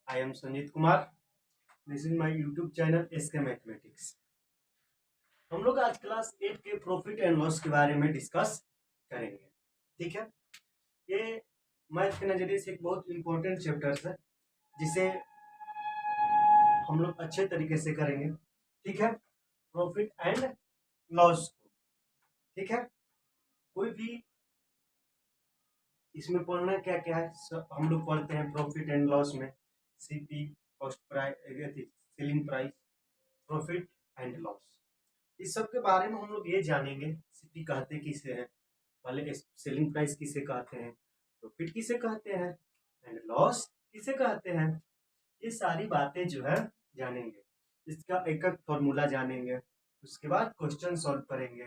I am Sanjit Kumar. This is my YouTube channel SK Mathematics. हम लोग आज class 8 के प्रॉफिट एंड लॉस के बारे में डिस्कस करेंगे। ठीक है, ये मैथ के नजरिए से एक बहुत इंपॉर्टेंट चैप्टर है जिसे हम लोग अच्छे तरीके से करेंगे। ठीक है, प्रॉफिट एंड लॉस को। ठीक है, कोई भी इसमें पढ़ना क्या क्या है, हम लोग पढ़ते हैं प्रॉफिट एंड लॉस में CP, cost price, selling price, profit and loss. इस सब के बारे में हम लोग ये जानेंगे, सीपी कहते किसे हैं, पहले सेलिंग प्राइस किसे कहते हैं, प्रॉफिट किसे कहते हैं एंड लॉस किसे कहते हैं। ये सारी बातें जो है जानेंगे, इसका एक एक फॉर्मूला जानेंगे, उसके बाद क्वेश्चन सॉल्व करेंगे।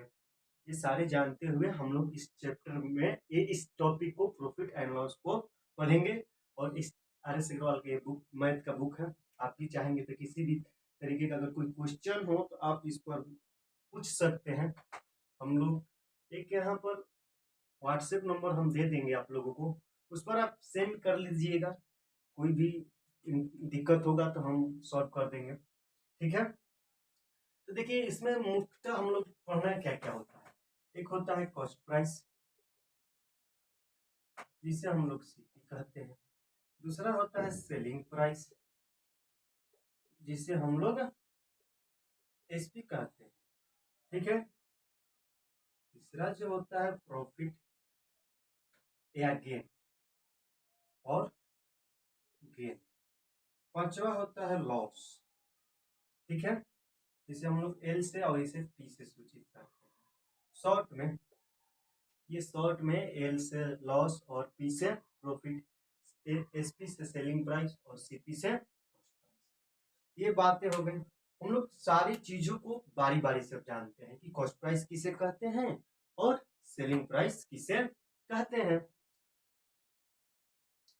ये सारे जानते हुए हम लोग इस चैप्टर में इस टॉपिक को प्रॉफिट एंड लॉस को पढ़ेंगे। और इस RS अग्रवाल के बुक मैथ का बुक है, आप भी चाहेंगे तो किसी भी तरीके का अगर कोई क्वेश्चन हो तो आप इस पर पूछ सकते हैं। हम लोग एक यहाँ पर व्हाट्सएप नंबर हम दे देंगे आप लोगों को, उस पर आप सेंड कर लीजिएगा। कोई भी दिक्कत होगा तो हम सॉल्व कर देंगे। ठीक है, तो देखिए इसमें मुख्यतः हम लोग पढ़ना क्या क्या होता है। एक होता है कॉस्ट प्राइस जिसे हम लोग सीपी कहते हैं। दूसरा होता है सेलिंग प्राइस जिसे हम लोग एसपी कहते हैं। ठीक है, तीसरा जो होता है प्रॉफिट या गेन और गेन। पांचवा होता है लॉस। ठीक है, जिसे हम लोग एल से और इसे पी से सूचित करते हैं। शॉर्ट में एल से लॉस और पी से प्रॉफिट, एसपी से सेलिंग प्राइस और सीपी से कॉस्ट प्राइस। ये बातें हो गई। हम लोग सारी चीजों को बारी बारी से जानते हैं कि कॉस्ट प्राइस किसे कहते हैं और सेलिंग प्राइस किसे कहते हैं।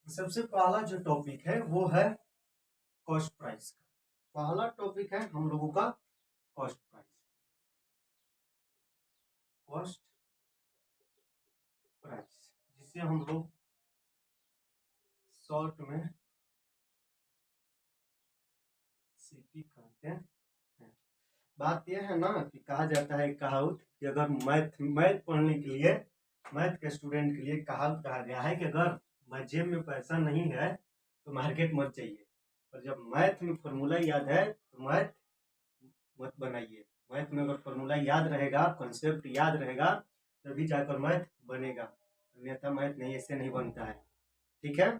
सबसे पहला जो टॉपिक है वो है कॉस्ट प्राइस का। पहला टॉपिक है हम लोगों का कॉस्ट प्राइस। कॉस्ट प्राइस जिसे हम लोग शॉर्ट में सीपी कहते हैं। बात यह है ना कि कहा जाता है कहावत कि अगर मैथ पढ़ने के लिए, मैथ के स्टूडेंट के लिए कहावत कहा गया है कि अगर जेब में पैसा नहीं है तो मार्केट मत जाइए, और जब मैथ में फॉर्मूला याद है तो मैथ मत बनाइए। मैथ में अगर फॉर्मूला याद रहेगा, कॉन्सेप्ट याद रहेगा, तभी जाकर मैथ बनेगा, अन्यथा मैथ नहीं, ऐसे नहीं बनता है। ठीक है,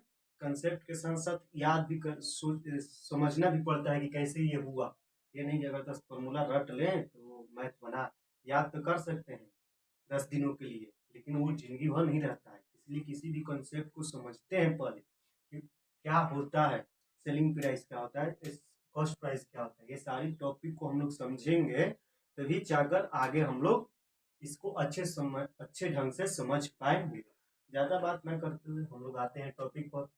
कंसेप्ट के साथ साथ याद भी समझना भी पड़ता है कि कैसे ये हुआ। ये नहीं कि अगर 10 फॉर्मूला रट लें तो मैथ बना। याद तो कर सकते हैं 10 दिनों के लिए, लेकिन वो जिंदगी भर नहीं रहता है। इसलिए किसी भी कंसेप्ट को समझते हैं पहले कि क्या होता है, सेलिंग प्राइस क्या होता है, कॉस्ट प्राइस क्या होता है। ये सारी टॉपिक को हम लोग समझेंगे तभी जाकर आगे हम लोग इसको अच्छे ढंग से समझ पाएंगे। ज्यादा बात न करते हुए हम लोग आते हैं टॉपिक पर।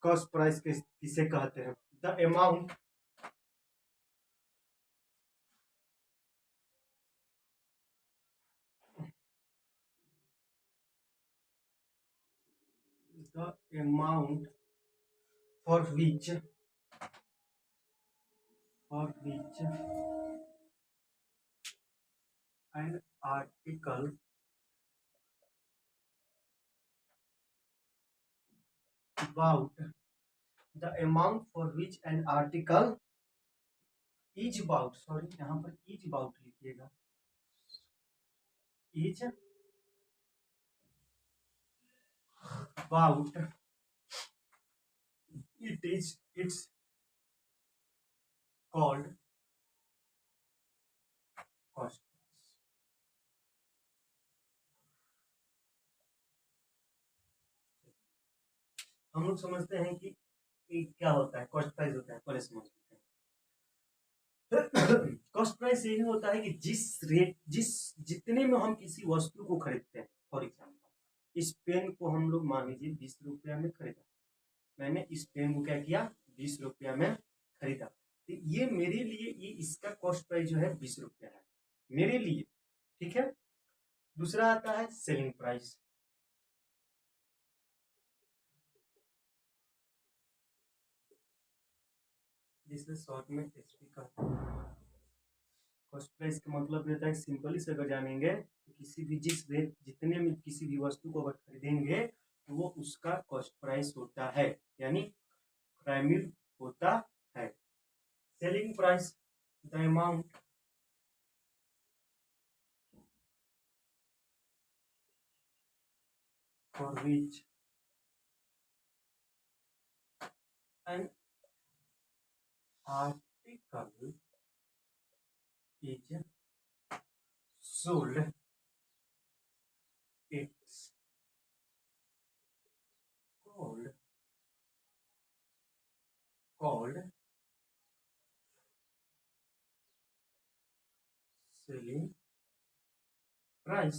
कॉस्ट प्राइस किसे कहते हैं? The amount for which an article about the amount for which an article is about, sorry यहाँ पर is about लिखिएगा, is about, it's called cost। हम लोग समझते हैं कि क्या होता है, कॉस्ट प्राइस होता है, पहले समझ लेते हैं। कॉस्ट प्राइस यही होता है कि जितने में हम किसी वस्तु को खरीदते हैं। फॉर एग्जाम्पल इस पेन को हम लोग मान लीजिए 20 रुपया में खरीदा, मैंने इस पेन को क्या किया, 20 रुपया में खरीदा, तो ये मेरे लिए, ये इसका कॉस्ट प्राइस जो है 20 रुपया है मेरे लिए। ठीक है, दूसरा आता है सेलिंग प्राइस। जिसे शॉर्ट में एसपी कहते हैं। कॉस्ट प्राइस का मतलब रहता है, सिंपली से अगर जानेंगे तो किसी भी जितने में किसी भी वस्तु को अगर खरीदेंगे तो वो उसका कॉस्ट प्राइस होता है, यानी प्राइमरी होता है। Selling price the amount for which an article is sold, it's called selling price.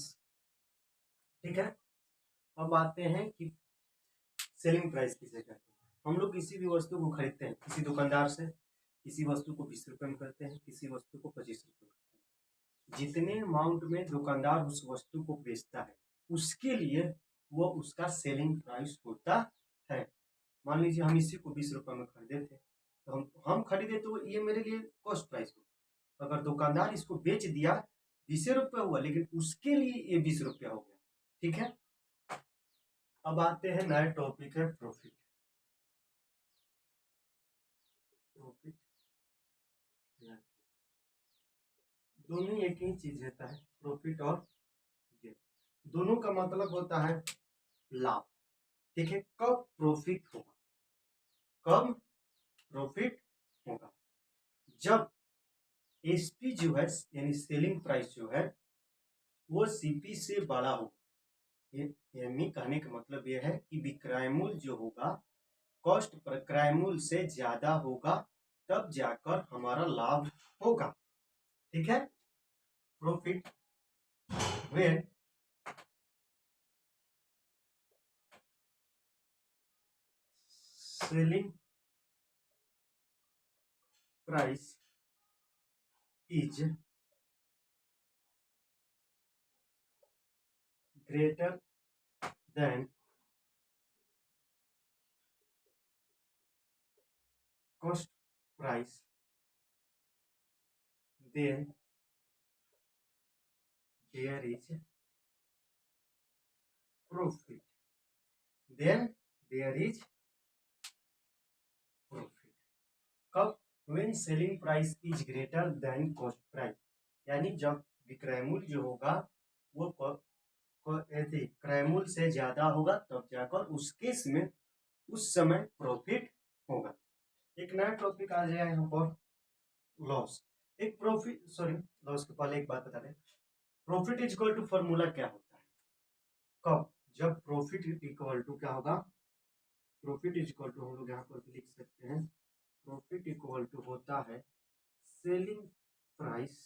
ठीक है, अब आते हैं कि सेलिंग प्राइस किसे कहते हैं। हम लोग किसी भी वस्तु को खरीदते हैं किसी दुकानदार से, किसी वस्तु को 20 रुपये में करते हैं, किसी वस्तु को 25 रुपये में करते हैं। जितने अमाउंट में दुकानदार उस वस्तु को बेचता है उसके लिए वो उसका सेलिंग प्राइस होता है। मान लीजिए हम इसी को 20 रुपये में खरीदे थे, तो हम खरीदे तो ये मेरे लिए कॉस्ट प्राइस हो। अगर दुकानदार इसको बेच दिया 20 रुपये हुआ, लेकिन उसके लिए ये 20 रुपया हो गया। ठीक है, अब आते हैं नया टॉपिक है प्रॉफिट। प्रॉफिट दोनों एक ही चीज रहता है, प्रॉफिट और गेन। दोनों का मतलब होता है लाभ। ठीक है, कब प्रॉफिट होगा, कब प्रॉफिट होगा, जब एसपी जो है यानी सेलिंग प्राइस जो है वो सीपी से बड़ा हो। यानी कहने का मतलब यह है कि विक्रय मूल्य जो होगा कॉस्ट पर क्रय मूल्य से ज्यादा होगा, तब जाकर हमारा लाभ होगा। ठीक है, profit when selling price is greater than cost price, then there is profit, then there is profit। कब, when selling price is greater than cost price, यानी जब विक्रय मूल्य जो होगा वो क्रय मूल्य से ज्यादा होगा, तब जाकर उस केस में उस समय प्रॉफिट होगा। एक नया टॉपिक आ जाएगा यहाँ पर, लॉस। एक प्रॉफिट, सॉरी लॉस के पहले एक बात बता दें, profit is equal to formula क्या होता है, कब, जब प्रॉफिट इक्वल टू क्या होगा, प्रॉफिट इज इक्वल टू हम लोग यहाँ पर भी लिख सकते हैं, प्रॉफिट इक्वल टू होता है selling price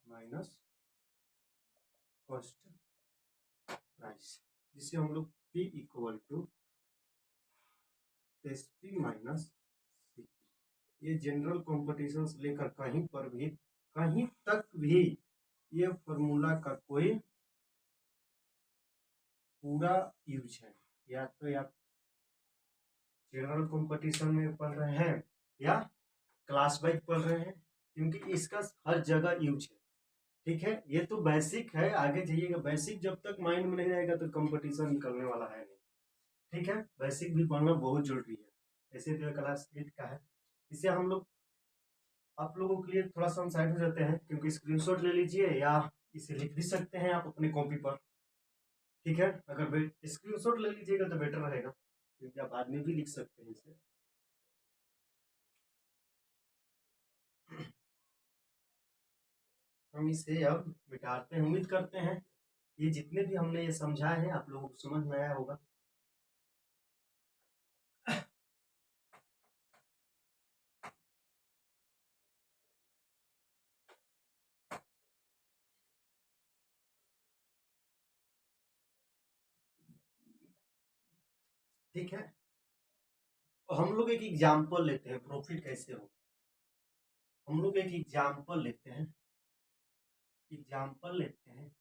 minus cost price, जिसे हम लोग P equal to SP minus CP। ये जनरल कॉम्पिटिशन से लेकर कहीं पर भी, कहीं तक भी ये फॉर्मूला का कोई पूरा यूज है, या तो आप जनरल कंपटीशन में पढ़ रहे हैं या क्लास वाइज पढ़ रहे हैं, क्योंकि इसका हर जगह यूज है। ठीक है, ये तो बेसिक है, आगे जाइएगा बेसिक जब तक माइंड में नहीं रहेगा तो कंपटीशन निकलने वाला है नहीं। ठीक है, बेसिक भी पढ़ना बहुत जरूरी है। ऐसे तो क्लास 8 का है, इसे हम लोग आप लोगों के लिए थोड़ा सा हम साइड हो जाते हैं, क्योंकि स्क्रीनशॉट ले लीजिए या इसे लिख भी सकते हैं आप अपने कॉपी पर। ठीक है, अगर स्क्रीनशॉट ले लीजिएगा तो बेटर रहेगा, क्योंकि आप बाद में भी लिख सकते हैं इसे। हम इसे अब मिटाते हैं, उम्मीद करते हैं ये जितने भी हमने ये समझाए हैं आप लोगों को समझ में आया होगा। ठीक है, तो हम लोग एक एग्जाम्पल लेते हैं प्रॉफिट कैसे हो। हम लोग एक एग्जाम्पल लेते हैं, एग्जाम्पल लेते हैं,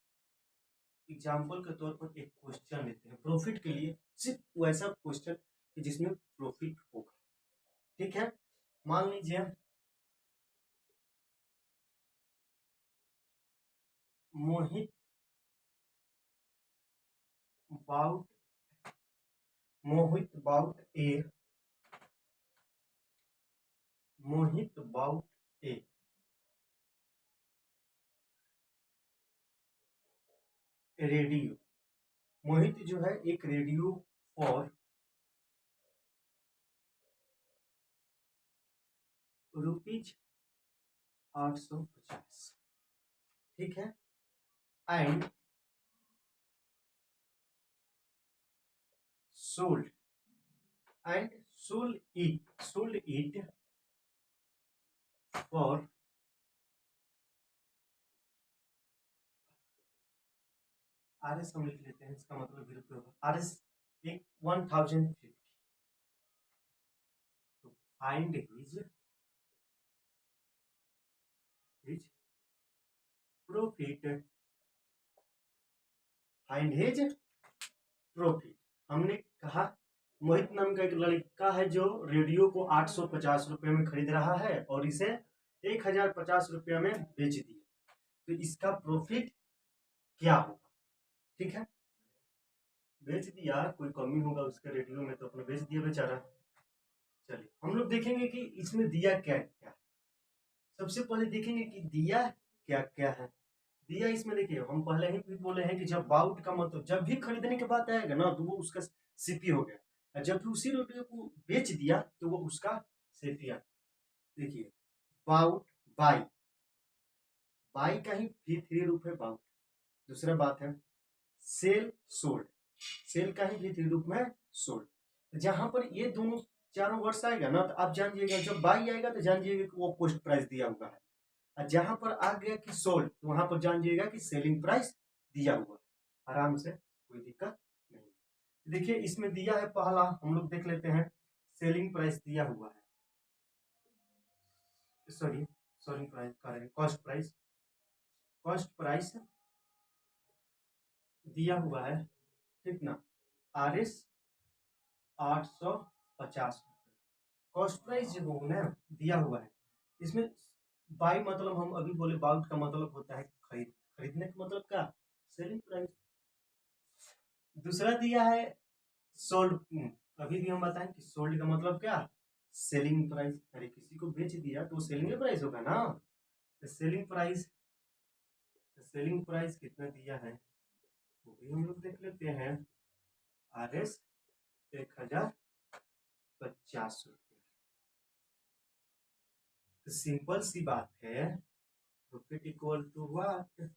एग्जाम्पल के तौर पर एक क्वेश्चन लेते हैं प्रॉफिट के लिए, सिर्फ वैसा क्वेश्चन कि जिसमें प्रॉफिट होगा। ठीक है, मान लीजिए मोहित बाउट ए रेडियो। मोहित जो है एक रेडियो फॉर ₹850। ठीक है, and sold it for RS हम लिख लेते हैं, इसका मतलब भी रुपये होगा। RS एक 1050। तो find his profit, find his profit. हमने कहा मोहित नाम का एक लड़का है जो रेडियो को 850 रुपये में खरीद रहा है और इसे 1050 रुपये में बेच दिया, तो इसका प्रॉफिट क्या होगा। ठीक है, बेच दिया, कोई कमी होगा उसके रेडियो में तो अपने बेच दिया बेचारा। चलिए हम लोग देखेंगे कि इसमें दिया क्या क्या। सबसे पहले देखेंगे कि दिया क्या क्या है। दिया इसमें देखिए, हम पहले ही भी बोले हैं कि जब बाउट का मतलब जब भी खरीदने के बाद आएगा ना तो वो उसका सीपी हो गया, और जब भी उसी रेडियो को बेच दिया तो वो उसका सीपी आ। देखिए बाउट बाई, बाई का ही भी 3 रुपये बाउट। दूसरा बात है सेल सोल्ड, सेल का ही भी 3 रूप में सोल्ड। जहां पर ये दोनों चारों वर्ड्स आएगा ना तो आप जान जाइएगा, जब बाई आएगा तो जान जाइएगा कि वो पोस्ट प्राइस दिया हुआ है, और जहां पर आ गया कि सोल्ड तो वहां पर जान जाइएगा कि सेलिंग प्राइस दिया हुआ है। आराम से, कोई दिक्कत नहीं। देखिए इसमें दिया है, पहला हम लोग देख लेते हैं, सेलिंग प्राइस दिया हुआ है, सॉरी सॉरी प्राइस करें, कॉस्ट प्राइस, कॉस्ट प्राइस दिया हुआ है कितना, RS 850। कॉस्ट प्राइस जो होगा ना दिया हुआ है, इसमें बाई मतलब हम अभी बोले बाउट का मतलब होता है खरीद, खरीदने का मतलब क्या, सेलिंग प्राइस। दूसरा दिया है सोल्ड, अभी भी हम बताएं कि सोल्ड का मतलब क्या, सेलिंग प्राइस। अरे किसी को बेच दिया तो सेलिंग प्राइस होगा ना, तो सेलिंग प्राइस, सेलिंग प्राइस कितना दिया है वो भी हम लोग देख लेते हैं, RS 1050 रुपये। तो सिंपल सी बात है, profit equal to what,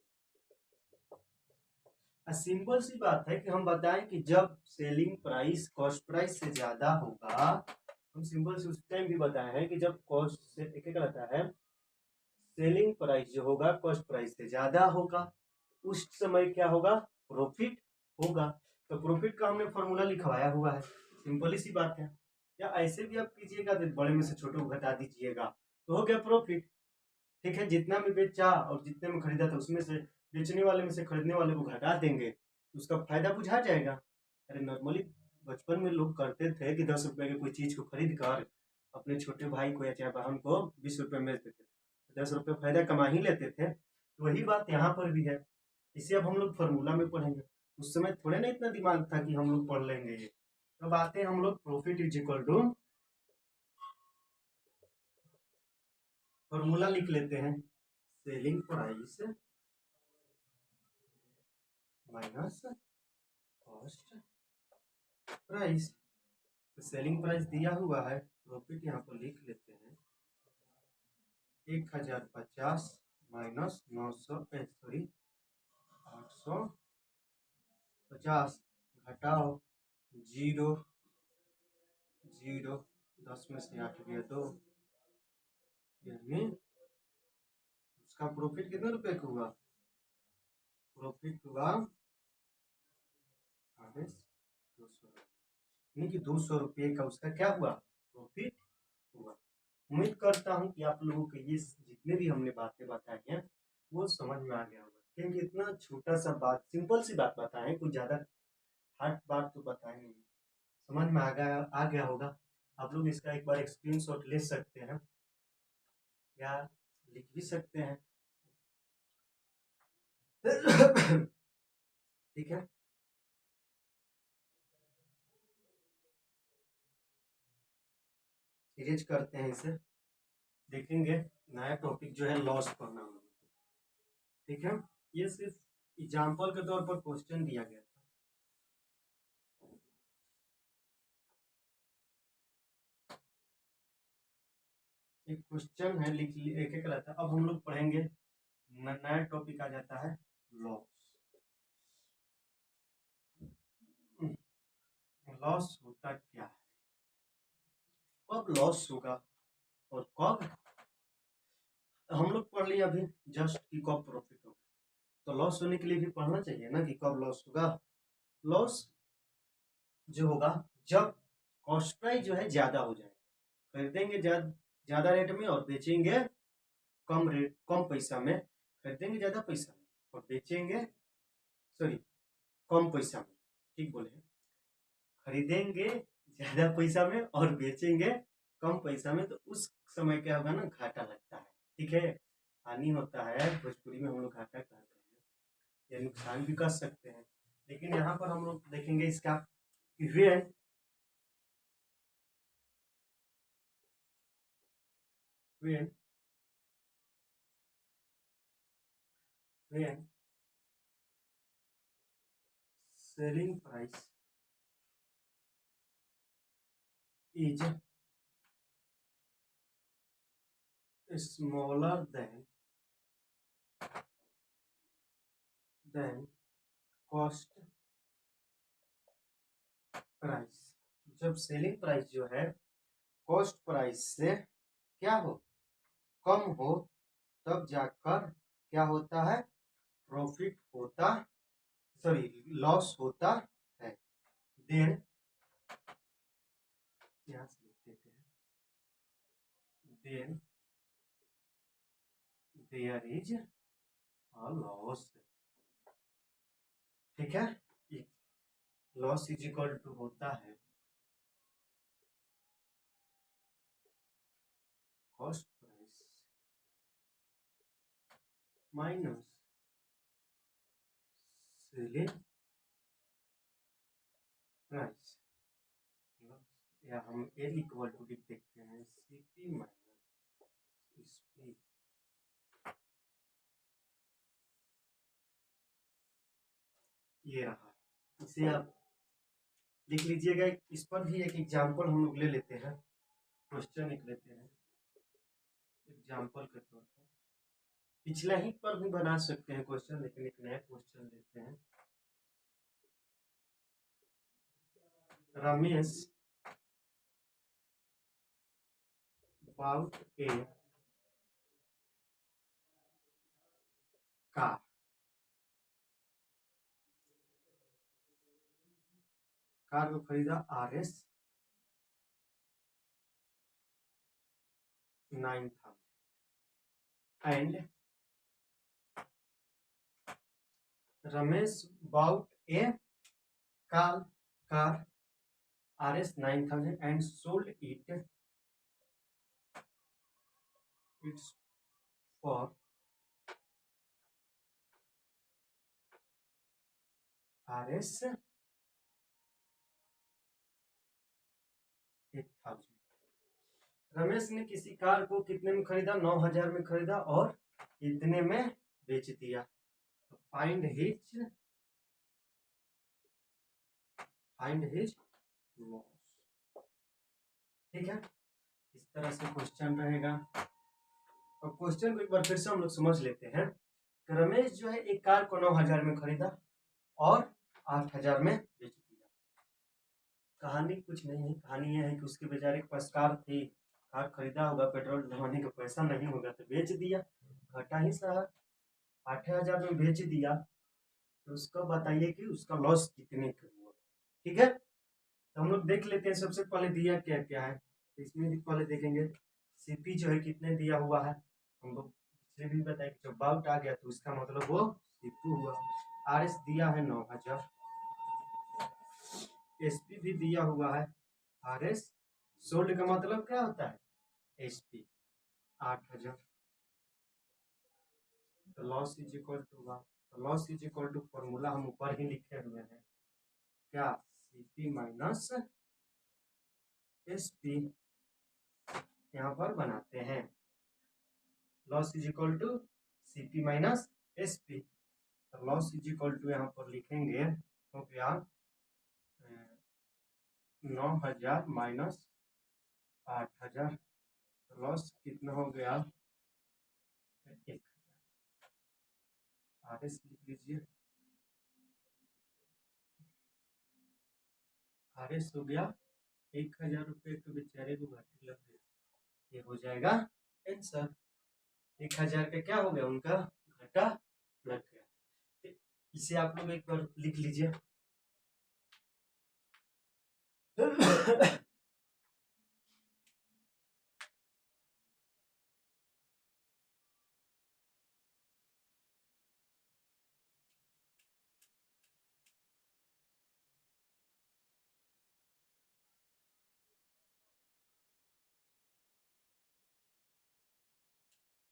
simple सी बात है कि हम बताएं कि जब सेलिंग प्राइस कॉस्ट प्राइस से ज्यादा होगा, हम सिंपल से उस टाइम भी बताए हैं कि जब कॉस्ट से क्या रहता है, सेलिंग प्राइस जो होगा कॉस्ट प्राइस से ज्यादा होगा, उस समय क्या होगा, प्रॉफिट होगा। तो प्रॉफिट का हमने फॉर्मूला लिखवाया हुआ है, सिंपल सी बात है। या ऐसे भी आप कीजिएगा तो बड़े में से छोटे को घटा दीजिएगा तो हो गया प्रॉफिट। ठीक है, जितना भी बेचा और जितने में खरीदा था उसमें से बेचने वाले में से खरीदने वाले को घटा देंगे तो उसका फायदा बुझा जाएगा। अरे नॉर्मली बचपन में लोग करते थे कि 10 रुपए की कोई चीज को खरीद कर अपने छोटे भाई को या चाहे बहन को 20 रुपए में देते थे, 10 रुपए फायदा कमा ही लेते थे। तो वही बात यहाँ पर भी है, इसे अब हम लोग फॉर्मूला में पढ़ेंगे। उस समय थोड़े ना इतना दिमाग था कि हम लोग पढ़ लेंगे ये। अब आते हैं हम लोग profit is equal to, formula लिख लेते हैं, selling price minus cost price. Selling price दिया हुआ है, प्रॉफिट यहाँ पर लिख लेते हैं 1050 माइनस 850 घटाओ 0 0, 10 में से 8 गया 2, यानी उसका प्रॉफिट कितने रुपए का हुआ, प्रॉफिट हुआ 200, यानी कि 200 रुपये का उसका क्या हुआ, प्रॉफिट हुआ। उम्मीद करता हूँ कि आप लोगों को ये जितने भी हमने बातें बताई हैं वो समझ में आ गया होगा, क्योंकि इतना छोटा सा बात, सिंपल सी बात बताएं, कुछ ज़्यादा हार्ड बात तो बताए नहीं। समझ में आ गया होगा। आप लोग इसका एक बार स्क्रीनशॉट ले सकते हैं या लिख भी सकते हैं। ठीक है, सीरीज करते हैं इसे, देखेंगे नया टॉपिक जो है लॉस पढ़ना हम लोग को। ठीक है, ये सिर्फ एग्जाम्पल के तौर पर क्वेश्चन दिया गया था। एक क्वेश्चन है, लिख एक एक रहता है। अब हम लोग पढ़ेंगे नया टॉपिक आ जाता है लॉस। लॉस होता क्या है, कब लॉस होगा और कब, हम लोग पढ़ लिए अभी जस्ट कि कब प्रॉफिट होगा, तो लॉस होने के लिए भी पढ़ना चाहिए ना कि कब लॉस होगा। लॉस जो होगा जब कॉस्ट प्राइस जो है ज्यादा हो जाए, खरीदेंगे ज्यादा रेट में और बेचेंगे कम पैसा में, खरीदेंगे ज्यादा पैसा में और बेचेंगे, सॉरी, कम पैसा में, ठीक बोले, खरीदेंगे ज्यादा पैसा में और बेचेंगे कम पैसा में, तो उस समय क्या होगा ना, घाटा लगता है। ठीक है, हानि होता है, भोजपुरी में हम लोग घाटा कहते हैं, या नुकसान भी कर सकते हैं। लेकिन यहाँ पर हम लोग देखेंगे इसका when when when selling price is smaller than cost price, जब सेलिंग प्राइस जो है कॉस्ट प्राइस से क्या हो, कम हो, तब जाकर क्या होता है, प्रॉफिट होता, सॉरी, लॉस होता है। देन यहाँ से लिख देते हैं, then there is a loss. ठीक है, लॉस इज इक्वल टू होता है cost price minus selling price, या हम एल इक्वल टू लिख देखते हैं सीपी माइनस एसपी। ये रहा, इसे आप लिख लीजिएगा। इस पर भी एक एग्जाम्पल हम लोग ले लेते हैं, क्वेश्चन लिख लेते हैं एग्जाम्पल के तौर पर। पिछला ही पर भी बना सकते हैं क्वेश्चन, लेकिन एक नया क्वेश्चन लेते हैं। Ramesh bought a car, car को खरीदा RS 9000 and Ramesh bought a car RS 9000 and sold it's for RS 8000। Ramesh ने किसी कार को कितने में खरीदा, 9000 में खरीदा और इतने में बेच दिया। तो फाइंड हिज लॉस। ठीक है, इस तरह से क्वेश्चन रहेगा। और क्वेश्चन को एक बार फिर से हम लोग समझ लेते हैं कि रमेश जो है एक कार को 9000 में खरीदा और 8000 में बेच दिया। कहानी कुछ नहीं है, कहानी यह है कि उसके बेचारे के पास कार थी, कार खरीदा होगा, पेट्रोल डलवाने का पैसा नहीं होगा तो बेच दिया, घाटा ही सहा। 8000 में बेच दिया, तो उसको बताइए कि उसका लॉस कितने का हुआ। ठीक है, तो हम लोग देख लेते हैं। सबसे पहले दिया क्या क्या है, तो इसमें भी पहले देखेंगे सीपी जो है कितने दिया हुआ है। हम लोग पिछले भी बताए कि जब बाउट आ गया तो इसका मतलब वो सीपी हुआ। RS दिया है 9000, एसपी भी दिया हुआ है RS। सोल्ड का मतलब क्या होता है SP 8000। तो loss is equal to what, तो loss is equal to formula हम ऊपर ही लिखे हुए हैं क्या, CP माइनस SP। यहाँ पर बनाते हैं loss is equal to CP minus SP। तो लॉस इज इक्वल टू यहाँ पर लिखेंगे हो गया 9000 माइनस 8000। तो लॉस कितना हो गया 1000। RS लिख लीजिए, RS हो गया 1000 रुपये के बेचारे को घाटे लग गया। ये हो जाएगा आंसर। 1000 का क्या हो गया उनका घाटा लग गया। तो इसे आप लोग एक बार लिख लीजिए